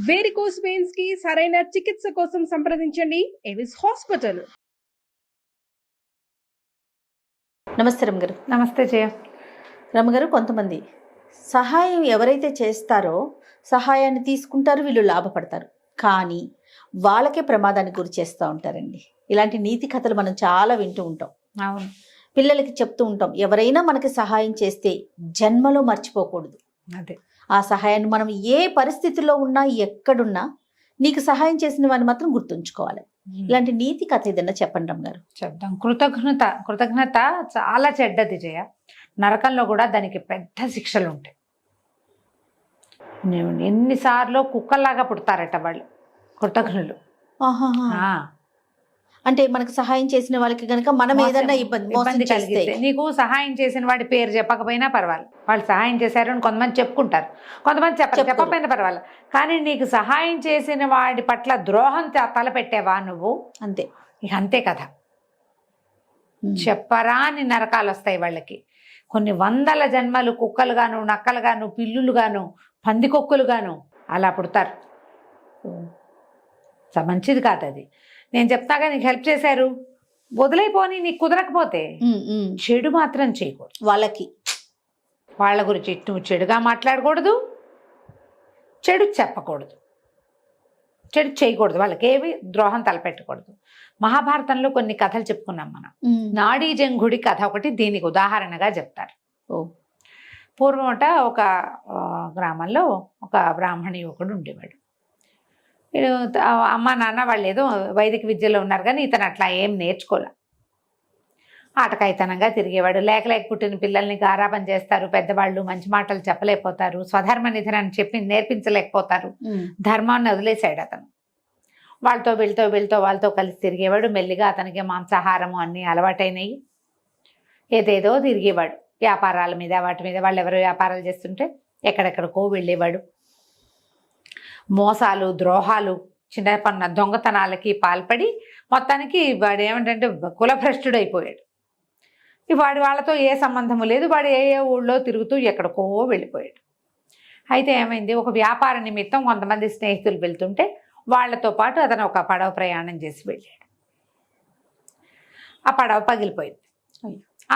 Varicose veins కి సరైన చికిత్స కోసం సంప్రదించండి ఎవిస్ హాస్పిటల్. నమస్తే రమగారు. నమస్తే జయ. రమగారు, కొంతమంది సహాయం ఎవరైతే చేస్తారో సహాయాన్ని తీసుకుంటారు, వీళ్ళు లాభపడతారు, కానీ వాళ్ళకే ప్రమాదానికి గురి చేస్తూ ఉంటారండి. ఇలాంటి నీతి కథలు మనం చాలా వింటూ ఉంటాం. అవును, పిల్లలకి చెప్తూ ఉంటాం, ఎవరైనా మనకి సహాయం చేస్తే జన్మలో మర్చిపోకూడదు. అదే ఆ సహాయాన్ని మనం ఏ పరిస్థితిలో ఉన్నా, ఎక్కడున్నా నీకు సహాయం చేసిన వాడిని మాత్రం గుర్తుంచుకోవాలి. ఇలాంటి నీతి కథ ఏదన్నా చెప్పండి రమగారు. చెప్దాం. కృతజ్ఞత చాలా చెడ్డది జయ. నరకంలో కూడా దానికి పెద్ద శిక్షలు ఉంటాయి. ఎన్నిసార్లు కుక్కల్లాగా పుడతారట వాళ్ళు కృతజ్ఞులు. అంటే మనకు సహాయం చేసిన వాళ్ళకి కనుక మనం ఏదన్నా ఇబ్బంది కలిగితే, నీకు సహాయం చేసిన వాడి పేరు చెప్పకపోయినా పర్వాలేదు, వాళ్ళు సహాయం చేశారు అని కొంతమంది చెప్పుకుంటారు, కొంతమంది చెప్పకపోయినా పర్వాలేదు, కానీ నీకు సహాయం చేసిన వాడి పట్ల ద్రోహం తలపెట్టేవా నువ్వు, అంతే. ఇక అంతే కదా. చెప్పరా అని నరకాలు వస్తాయి వాళ్ళకి. కొన్ని వందల జన్మలు కుక్కలుగాను, నక్కలుగాను, పిల్లులుగాను, పందికొక్కులుగాను అలా పుడతారు. మంచిది కాదు అది. నేను చెప్తాగా, నీకు హెల్ప్ చేశారు, వదిలేపోని, నీకు కుదరకపోతే చెడు మాత్రం చేయకూడదు. వాళ్ళ గురించి నువ్వు చెడుగా మాట్లాడకూడదు, చెడు చెప్పకూడదు, చెడు చేయకూడదు, వాళ్ళకి ఏవి ద్రోహం తలపెట్టకూడదు. మహాభారతంలో కొన్ని కథలు చెప్పుకున్నాం మనం. నాడీ జంఘుడి కథ ఒకటి దీనికి ఉదాహరణగా చెప్తారు. పూర్వమట ఒక గ్రామంలో ఒక బ్రాహ్మణ యువకుడు ఉండేవాడు. అమ్మ నాన్న వాళ్ళు ఏదో వైదిక విద్యలో ఉన్నారు, కానీ ఇతను అట్లా ఏం నేర్చుకోలే. ఆటకాయితనంగా తిరిగేవాడు. లేక పుట్టిన పిల్లల్ని గారాబం చేస్తారు పెద్దవాళ్ళు, మంచి మాటలు చెప్పలేకపోతారు, స్వధర్మ నిధనాన్ని చెప్పి నేర్పించలేకపోతారు, ధర్మాన్ని వదిలేశాడు అతను. వాళ్ళతో కలిసి తిరిగేవాడు. మెల్లిగా అతనికి మాంసాహారము అన్నీ అలవాటైనవి. ఏదేదో తిరిగేవాడు, వ్యాపారాల మీద వాటి మీద. వాళ్ళు ఎవరో వ్యాపారాలు చేస్తుంటే ఎక్కడెక్కడికో వెళ్ళేవాడు. మోసాలు, ద్రోహాలు, చిన్న దొంగతనాలకి పాల్పడి మొత్తానికి వాడు ఏమిటంటే కులభ్రష్టుడైపోయాడు. వాడు వాళ్ళతో ఏ సంబంధము లేదు, వాడు ఏ ఊళ్ళో తిరుగుతూ ఎక్కడికో వెళ్ళిపోయాడు. అయితే ఏమైంది, ఒక వ్యాపార నిమిత్తం కొంతమంది స్నేహితులు వెళ్తుంటే వాళ్లతో పాటు అతను ఒక పడవ ప్రయాణం చేసి వెళ్ళాడు. ఆ పడవ పగిలిపోయింది.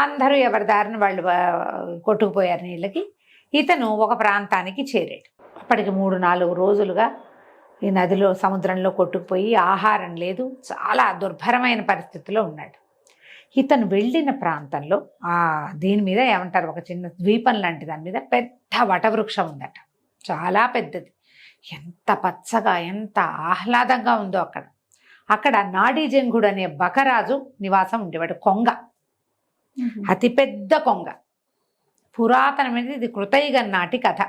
అందరూ ఎవరి దారిని వాళ్ళు కొట్టుకుపోయారు నీళ్ళకి. ఇతను ఒక ప్రాంతానికి చేరాడు. అప్పటికి 3-4 రోజులుగా ఈ నదిలో, సముద్రంలో కొట్టుకుపోయి ఆహారం లేదు, చాలా దుర్భరమైన పరిస్థితిలో ఉన్నాడు. ఇతను వెళ్ళిన ప్రాంతంలో దీని మీద ఏమంటారు, ఒక చిన్న ద్వీపం లాంటి దాని మీద పెద్ద వటవృక్షం ఉందట, చాలా పెద్దది. ఎంత పచ్చగా, ఎంత ఆహ్లాదంగా ఉందో అక్కడ నాడీజంఘుడు అనే బకరాజు నివాసం ఉండేవాడు. కొంగ, అతిపెద్ద కొంగ, పురాతనమైనది. ఇది కృతయుగం నాటి కథ.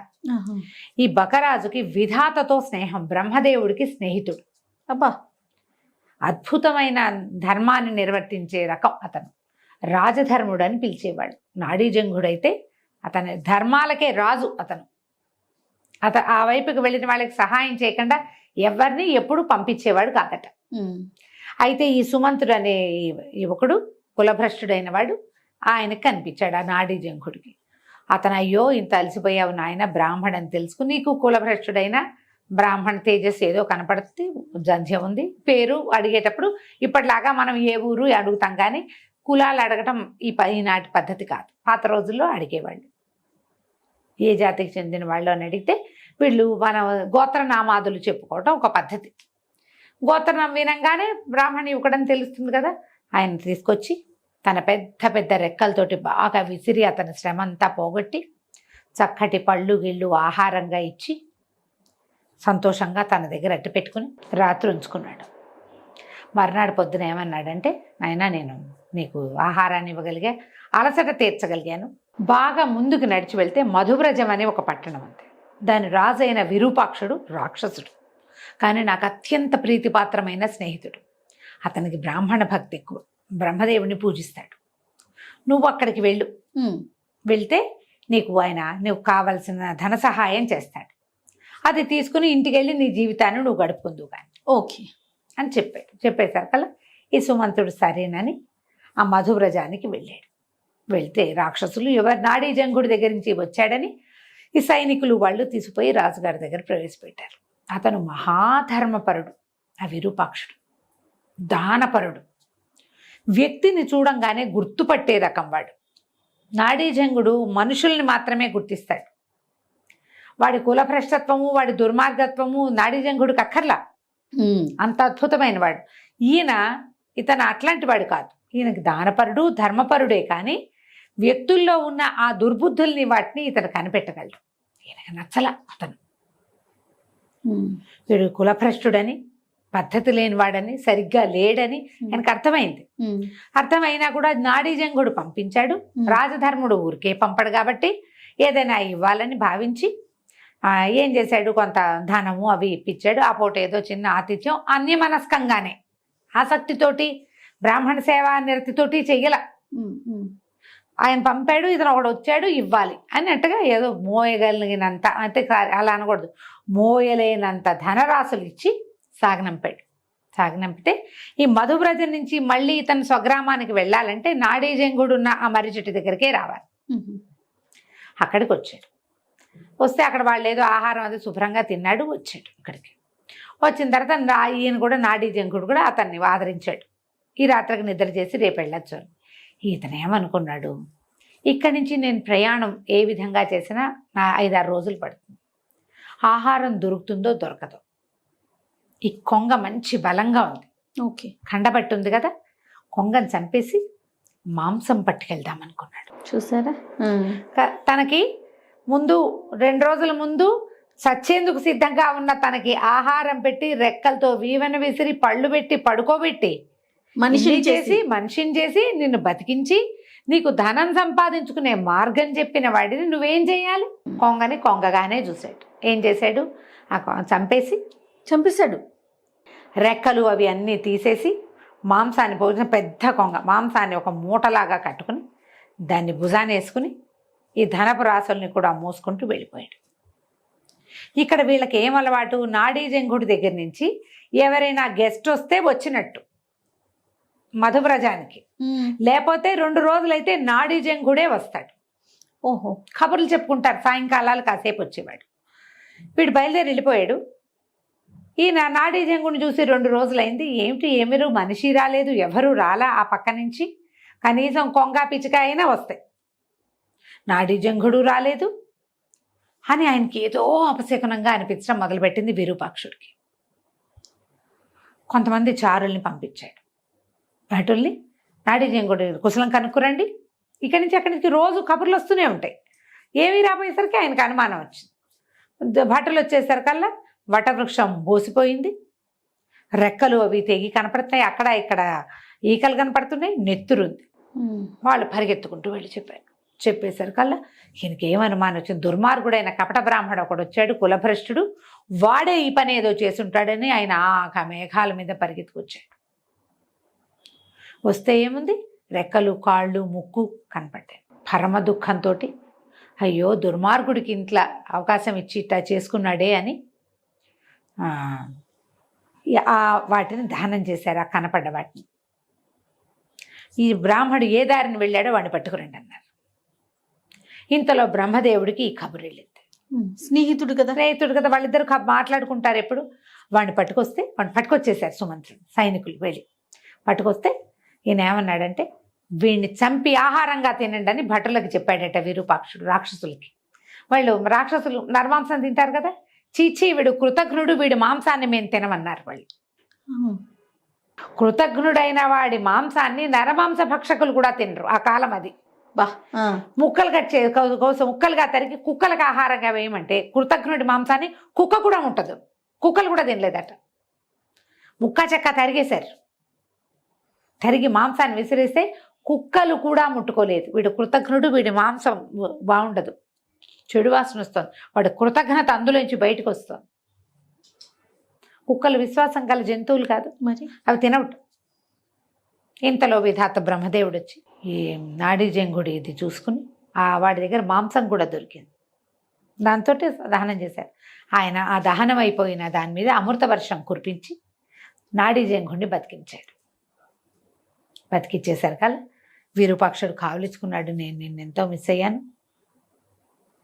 ఈ బకరాజుకి విధాతతో స్నేహం, బ్రహ్మదేవుడికి స్నేహితుడు. అబ్బా, అద్భుతమైన ధర్మాన్ని నిర్వర్తించే రకం అతను. రాజధర్ముడు అని పిలిచేవాడు. నాడీజంఘుడైతే అతని ధర్మాలకే రాజు అతను. ఆ వైపుకి వెళ్ళిన వాళ్ళకి సహాయం చేయకుండా ఎవరిని ఎప్పుడు పంపించేవాడు కాదట. అయితే ఈ సుమంతుడు అనే యువకుడు కులభ్రష్టుడైన వాడు ఆయనకు కనిపించాడు, ఆ నాడీజంఘుడికి. అతను, అయ్యో ఇంత అలసిపోయావు నాయన, బ్రాహ్మణ్ అని తెలుసుకుని, నీకు కులభ్రష్టుడైన బ్రాహ్మణ తేజస్సు ఏదో కనపడుతుంది, జంధ్యం ఉంది. పేరు అడిగేటప్పుడు ఇప్పటిలాగా మనం ఏ ఊరు అడుగుతాం, కానీ కులాలు అడగటం ఈనాటి పద్ధతి కాదు. పాత రోజుల్లో అడిగేవాళ్ళు, ఏ జాతికి చెందిన వాళ్ళు అని అడిగితే వీళ్ళు మన గోత్రనామాదులు చెప్పుకోవటం ఒక పద్ధతి. గోత్రనామం వినంగానే బ్రాహ్మణ యువకుడని తెలుస్తుంది కదా. ఆయన తీసుకొచ్చి తన పెద్ద రెక్కలతోటి బాగా విసిరి అతని శ్రమ అంతా పోగొట్టి చక్కటి పళ్ళు గిళ్ళు ఆహారంగా ఇచ్చి సంతోషంగా తన దగ్గర అట్టి పెట్టుకుని రాత్రి ఉంచుకున్నాడు. మర్నాడు పొద్దున ఏమన్నాడంటే, నాయనా, నేను నీకు ఆహారాన్ని ఇవ్వగలిగా, అలసట తీర్చగలిగాను. బాగా ముందుకు నడిచి వెళ్తే మధువ్రజం అనే ఒక పట్టణం ఉంది. దాని రాజు అయిన విరూపాక్షుడు రాక్షసుడు, కానీ నాకు అత్యంత ప్రీతిపాత్రమైన స్నేహితుడు. అతనికి బ్రాహ్మణ భక్తి ఎక్కువ, బ్రహ్మదేవుని పూజిస్తాడు. నువ్వు అక్కడికి వెళ్తే నీకు కావలసిన ధన సహాయం చేస్తాడు. అది తీసుకుని ఇంటికి వెళ్ళి నీ జీవితాన్ని నువ్వు గడుపుకుందువు కానీ, ఓకే అని చెప్పేసరికల్లా ఈ సుమంతుడు సరేనని ఆ మధువ్రజానికి వెళ్ళాడు. వెళ్తే రాక్షసులు నాడీజంఘుడి దగ్గర నుంచి వచ్చాడని ఈ సైనికులు వాళ్ళు తీసుకుపోయి రాజుగారి దగ్గర ప్రవేశపెట్టారు. అతను మహాధర్మపరుడు. ఆ విరూపాక్షుడు దానపరుడు, వ్యక్తిని చూడంగానే గుర్తుపట్టే రకం వాడు. నాడీజంగుడు మనుషుల్ని మాత్రమే గుర్తిస్తాడు. వాడి కులభ్రష్టత్వము, వాడి దుర్మార్గత్వము నాడీజంగుడికి అక్కర్లా, అంత అద్భుతమైన వాడు. ఇతను అట్లాంటి వాడు కాదు. ఈయనకి దానపరుడు, ధర్మపరుడే, కానీ వ్యక్తుల్లో ఉన్న ఆ దుర్బుద్ధుల్ని వాటిని ఇతను కనిపెట్టగలడు. ఈయనకి నచ్చల అతను. వీడు కులభ్రష్టుడని, పద్ధతి లేనివాడని, సరిగ్గా లేడని ఆయనకు అర్థమైంది. అర్థమైనా కూడా నాడీజంగుడు పంపించాడు. రాజధర్ముడు ఊరికే పంపడు కాబట్టి ఏదైనా ఇవ్వాలని భావించి ఏం చేశాడు, కొంత ధనము అవి ఇప్పించాడు. ఆ పూట ఏదో చిన్న ఆతిథ్యం అన్యమనస్కంగానే, ఆసక్తితోటి, బ్రాహ్మణ సేవా నిరతితోటి చెయ్యల. ఆయన పంపాడు, ఇతను ఒకడు వచ్చాడు ఇవ్వాలి అన్నట్టుగా ఏదో మోయగలిగినంత, అంటే అలా అనకూడదు, మోయలేనంత ధనరాశులు ఇచ్చి సాగనంపితే ఈ మధువ్రజ నుంచి మళ్ళీ ఇతను స్వగ్రామానికి వెళ్ళాలంటే నాడీజంగుడు ఉన్న ఆ మర్రి చెట్టు దగ్గరికే రావాలి. అక్కడికి వచ్చాడు. వస్తే అక్కడ వాళ్ళు ఏదో ఆహారం అది శుభ్రంగా తిన్నాడు, వచ్చాడు. ఇక్కడికి వచ్చిన తర్వాత ఈయన కూడా నాడీజంగుడు కూడా అతన్ని ఆదరించాడు. ఈ రాత్రికి నిద్ర చేసి రేపు వెళ్ళొచ్చు అని. ఇతను ఏమనుకున్నాడు, ఇక్కడి నుంచి నేను ప్రయాణం ఏ విధంగా చేసినా నా 5-6 రోజులు పడుతుంది. ఆహారం దొరుకుతుందో దొరకదో. ఈ కొంగ మంచి బలంగా ఉంది, ఓకే, కండబట్టి ఉంది కదా, కొంగను చంపేసి మాంసం పట్టుకెళ్దాం అనుకున్నాడు. చూసారా, తనకి ముందు 2 రోజుల ముందు చచ్చేందుకు సిద్ధంగా ఉన్న తనకి ఆహారం పెట్టి, రెక్కలతో వీవెన విసిరి, పళ్ళు పెట్టి, పడుకోబెట్టి, మనిషిని చేసి నిన్ను బతికించి నీకు ధనం సంపాదించుకునే మార్గం చెప్పిన వాడిని నువ్వేం చేయాలి? కొంగని కొంగగానే చూశాడు. ఏం చేశాడు, చంపేశాడు. రెక్కలు అవి అన్నీ తీసేసి మాంసాన్ని పోసిన పెద్ద కొంగ మాంసాన్ని ఒక మూటలాగా కట్టుకుని దాన్ని భుజాన్ని వేసుకుని ఈ ధనపు రాసుల్ని కూడా మోసుకుంటూ వెళ్ళిపోయాడు. ఇక్కడ వీళ్ళకి ఏం అలవాటు, నాడీజంగుడి దగ్గర నుంచి ఎవరైనా గెస్ట్ వస్తే వచ్చినట్టు మధువ్రజానికి, లేకపోతే 2 రోజులైతే నాడీజంగుడే వస్తాడు. ఓహో, కబుర్లు చెప్పుకుంటారు, సాయంకాలాలు కాసేపు వచ్చేవాడు. వీడు బయలుదేరి వెళ్ళిపోయాడు. ఈయన నాడీజంగుడిని చూసి 2 రోజులైంది, ఏమిరు మనిషి రాలేదు, ఎవరు రాలా ఆ పక్క నుంచి, కనీసం కొంగ పిచ్చిక అయినా వస్తాయి, నాడీజంగుడు రాలేదు అని ఆయనకి ఏదో అపశకునంగా అనిపించడం మొదలుపెట్టింది విరూపాక్షుడికి. కొంతమంది చారుల్ని పంపించాడు. భటుల్ని, నాడీజంగుడి కుశలం కనుక్కురండి, ఇక్కడి నుంచి అక్కడి నుంచి రోజు కబుర్లు వస్తూనే ఉంటాయి. ఏమీ రాబోయేసరికి ఆయనకు అనుమానం వచ్చింది. భటులు వచ్చేసరికల్లా వటవృక్షం బోసిపోయింది, రెక్కలు అవి తెగి కనపడుతున్నాయి, అక్కడ ఇక్కడ ఈకలు కనపడుతున్నాయి, నెత్తురుంది. వాళ్ళు పరిగెత్తుకుంటూ వెళ్ళి చెప్పేసరికల్లా ఈయనకి ఏమనుమానం వచ్చింది, దుర్మార్గుడైన కపట బ్రాహ్మడు ఒకడు వచ్చాడు, కులభ్రష్టుడు, వాడే ఈ పని ఏదో చేసి ఉంటాడని ఆయన ఆ మేఘాల మీద పరిగెత్తుకొచ్చాడు. వస్తే ఏముంది, రెక్కలు, కాళ్ళు, ముక్కు కనపడ్డాయి. పరమ దుఃఖంతో అయ్యో దుర్మార్గుడికి ఇంట్లో అవకాశం ఇచ్చి ఇట్లా చేసుకున్నాడే అని వాటిని దహనం చేశారు, ఆ కనపడ్డ వాటిని. ఈ బ్రాహ్మడు ఏ దారిని వెళ్ళాడో వాడిని పట్టుకురండి అన్నారు. ఇంతలో బ్రహ్మదేవుడికి ఈ కబురు వెళ్ళింది. స్నేహితుడు కదా వాళ్ళిద్దరు మాట్లాడుకుంటారు ఎప్పుడు. వాడిని పట్టుకొచ్చేసారు సుమంత్రుడు, సైనికులు వెళ్ళి పట్టుకొస్తే ఈయన ఏమన్నాడంటే, వీడిని చంపి ఆహారంగా తినండి అని భటులకు చెప్పాడట విరూపాక్షుడు రాక్షసులకి. వాళ్ళు రాక్షసులు నరమాంసం తింటారు కదా, చీచి వీడు కృతఘ్నుడు, వీడి మాంసాన్ని మేము తినమన్నారు వాళ్ళు. కృతఘ్నుడైన వాడి మాంసాన్ని నరమాంస భక్షకులు కూడా తినరు ఆ కాలం. అది ముక్కలుగా ముక్కలుగా తరిగి కుక్కలకు ఆహారంగా వేయమంటే కృతఘ్నుడి మాంసాన్ని కుక్క కూడా ముట్టదు, కుక్కలు కూడా తినలేదట. ముక్క చెక్క తరిగేశారు, తరిగి మాంసాన్ని విసిరేస్తే కుక్కలు కూడా ముట్టుకోలేదు. వీడు కృతఘ్నుడు, వీడి మాంసం బాగుండదు, చెడు వాసన వస్తుంది, వాడు కృతజ్ఞత అందులోంచి బయటకు వస్తుంది. కుక్కలు విశ్వాసం గల జంతువులు కాదు, మరి అవి తినవట. ఇంతలో విధాత బ్రహ్మదేవుడు వచ్చి ఈ నాడీజంగుడి ఇది చూసుకుని వాడి దగ్గర మాంసం కూడా దొరికింది, దాంతో దహనం చేశారు. ఆయన ఆ దహనం అయిపోయిన దాని మీద అమృత వర్షం కురిపించి నాడీజంగుడిని బతికించాడు. బతికిచ్చేశారు కదా, విరూపాక్షుడు కావలించుకున్నాడు, నేను నిన్నెంతో మిస్ అయ్యాను,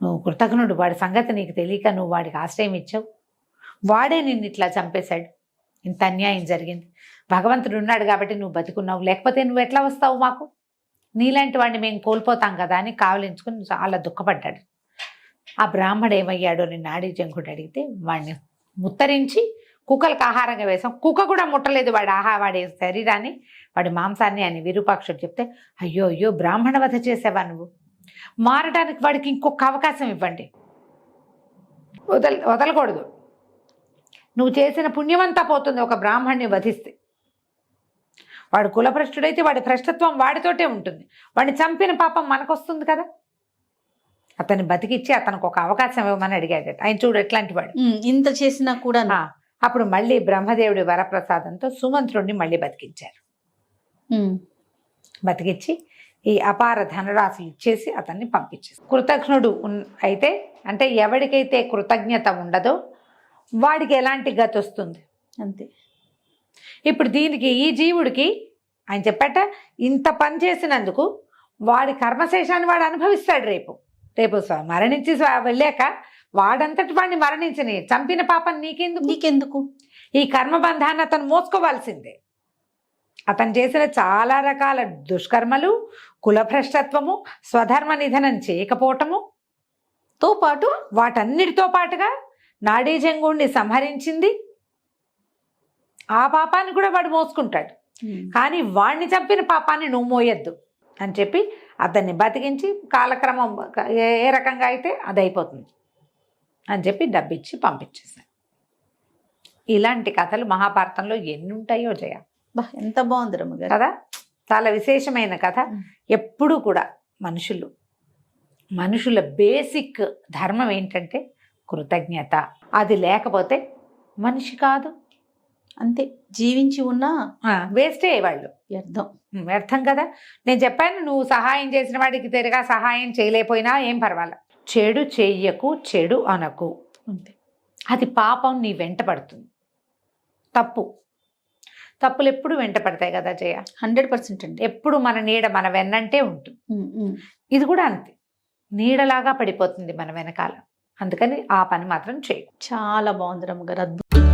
నువ్వు కృతజ్ఞుడు, వాడి సంగతి నీకు తెలియక నువ్వు వాడికి ఆశ్రయం ఇచ్చావు, వాడే నిన్ను ఇట్లా చంపేశాడు, ఇంత అన్యాయం జరిగింది, భగవంతుడు ఉన్నాడు కాబట్టి నువ్వు బతుకున్నావు, లేకపోతే నువ్వు ఎట్లా వస్తావు మాకు, నీలాంటి వాడిని మేము కోల్పోతాం కదా అని కావలించుకుని చాలా దుఃఖపడ్డాడు. ఆ బ్రాహ్మడు ఏమయ్యాడో నేను నాడీ జంకుడు అడిగితే వాడిని ముత్తరించి కుక్కలకు ఆహారంగా వేసాం. కుక్క కూడా ముట్టలేదు వాడి శరీరాన్ని, వాడి మాంసాన్ని అని విరూపాక్షుడు చెప్తే, అయ్యో అయ్యో బ్రాహ్మణ వధ చేసావా నువ్వు, మారడానికి వాడికి ఇంకొక అవకాశం ఇవ్వండి, వదలకూడదు, నువ్వు చేసిన పుణ్యమంతా పోతుంది ఒక బ్రాహ్మణ్ణి వధిస్తే. వాడు కులభ్రష్టుడైతే వాడి భ్రష్టత్వం వాడితోటే ఉంటుంది, వాడిని చంపిన పాపం మనకొస్తుంది కదా. అతన్ని బతికిచ్చి అతనికి ఒక అవకాశం ఇవ్వమని అడిగాడట. ఆయన చూడు ఎట్లాంటి వాడు, ఇంత చేసినా కూడా. అప్పుడు మళ్ళీ బ్రహ్మదేవుడి వరప్రసాదంతో సుమంత్రుడిని మళ్ళీ బతికించారు. బతికిచ్చి ఈ అపార ధనరాశులు ఇచ్చేసి అతన్ని పంపించేసి, కృతజ్ఞుడు అయితే అంటే ఎవరికైతే కృతజ్ఞత ఉండదో వాడికి ఎలాంటి గతి వస్తుంది అంతే. ఇప్పుడు దీనికి ఈ జీవుడికి ఆయన చెప్పట, ఇంత పని చేసినందుకు వాడి కర్మశేషాన్ని వాడు అనుభవిస్తాడు. రేపు మరణించి వెళ్ళాక వాడంతటి వాడిని మరణించని, చంపిన పాపం నీకెందుకు, ఈ కర్మబంధాన్ని అతను మోసుకోవాల్సిందే. అతను చేసిన చాలా రకాల దుష్కర్మలు, కులభ్రష్టత్వము, స్వధర్మ నిధనం చేయకపోవటము తో పాటు వాటన్నిటితో పాటుగా నాడీజంగుణ్ణి సంహరించింది, ఆ పాపాన్ని కూడా వాడు మోసుకుంటాడు. కానీ వాడిని చంపిన పాపాన్ని నువ్వు మోయొద్దు అని చెప్పి అతన్ని బతికించి కాలక్రమం ఏ రకంగా అయితే అది అయిపోతుంది అని చెప్పి డబ్బిచ్చి పంపించేశారు. ఇలాంటి కథలు మహాభారతంలో ఎన్ని ఉంటాయో జయ. ఎంత బాగుంది రమ్మగారు కదా, చాలా విశేషమైన కథ. ఎప్పుడు కూడా మనుషుల బేసిక్ ధర్మం ఏంటంటే కృతజ్ఞత. అది లేకపోతే మనిషి కాదు, అంతే. జీవించి ఉన్నా వేస్టే వాళ్ళు, వ్యర్థం కదా. నేను చెప్పాను, నువ్వు సహాయం చేసిన వాడికి తిరిగా సహాయం చేయలేకపోయినా ఏం పర్వాలేదు, చెడు చెయ్యకు, చెడు అనకు, అంతే. అది పాపం నీ వెంట పడుతుంది. తప్పులు ఎప్పుడు వెంట పడతాయి కదా జయ, 100% అండి. ఎప్పుడు మన నీడ మన వెన్నంటే ఉంటుంది. ఇది కూడా అంతే, నీడలాగా పడిపోతుంది మన వెనకాల. అందుకని ఆ పని మాత్రం చేయి. చాలా బాగుంది రమ్మగారు, అద్భుతం.